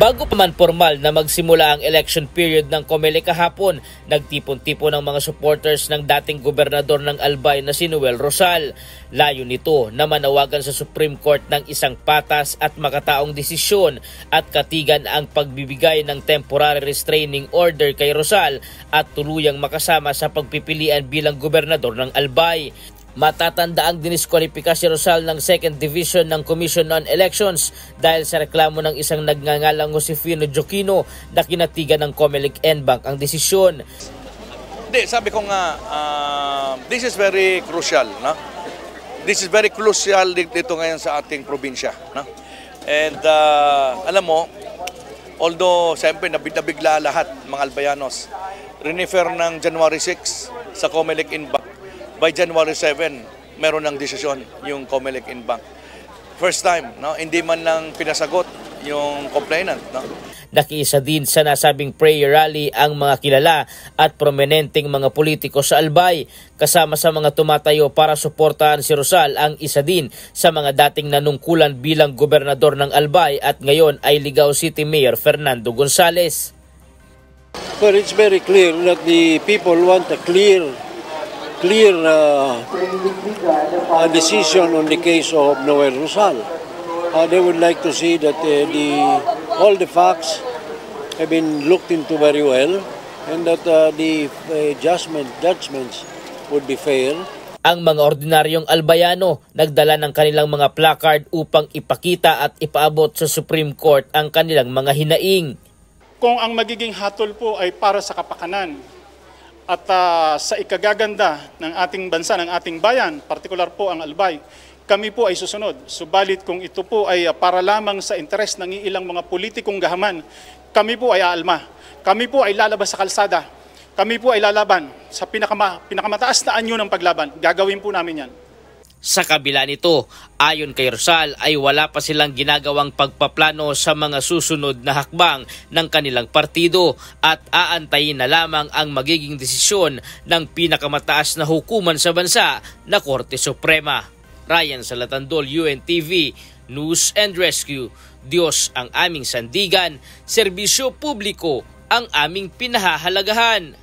Bago pa man formal na magsimula ang election period ng COMELEC kahapon, nagtipon-tipon ng mga supporters ng dating gobernador ng Albay na si Noel Rosal. Layo nito na manawagan sa Supreme Court ng isang patas at makataong desisyon at katigan ang pagbibigay ng temporary restraining order kay Rosal at tuluyang makasama sa pagpipilian bilang gobernador ng Albay. Matatanda ang diniskwalipika si Rosal ng 2nd Division ng Commission on Elections dahil sa reklamo ng isang nagngangalang Josefino Joquino na kinatigan ng COMELEC NBank ang desisyon. Hindi, sabi ko nga, this is very crucial. No? This is very crucial dito ngayon sa ating probinsya. No? And alam mo, although siyempre nabigla lahat mga Albayanos, renefer ng January 6 sa COMELEC NBank. By January 7, meron ng desisyon yung COMELEC NBank. First time, no? Hindi man lang pinasagot yung complainant. No? Nakiisa din sa nasabing prayer rally ang mga kilala at prominenteng mga politiko sa Albay. Kasama sa mga tumatayo para suportahan si Rosal ang isa din sa mga dating nanungkulan bilang gobernador ng Albay at ngayon ay Ligao City Mayor Fernando Gonzales. But it's very clear that the people want a clear decision on the case of Noel Rosal. They would like to see that all the facts have been looked into very well and that the judgments would be fair. Ang mga ordinaryong Albayano nagdala ng kanilang mga placard upang ipakita at ipaabot sa Supreme Court ang kanilang mga hinaing. Kung ang magiging hatol po ay para sa kapakanan at sa ikagaganda ng ating bansa, ng ating bayan, partikular po ang Albay, kami po ay susunod. Subalit kung ito po ay para lamang sa interes ng ilang mga politikong gahaman, kami po ay aalma. Kami po ay lalabas sa kalsada. Kami po ay lalaban sa pinakamataas na anyo ng paglaban. Gagawin po namin yan. Sa kabila nito, ayon kay Rosal ay wala pa silang ginagawang pagpaplano sa mga susunod na hakbang ng kanilang partido at aantayin na lamang ang magiging desisyon ng pinakamataas na hukuman sa bansa na Korte Suprema. Ryan Salatandol, UNTV, News and Rescue. Diyos ang aming sandigan, serbisyo publiko ang aming pinahahalagahan.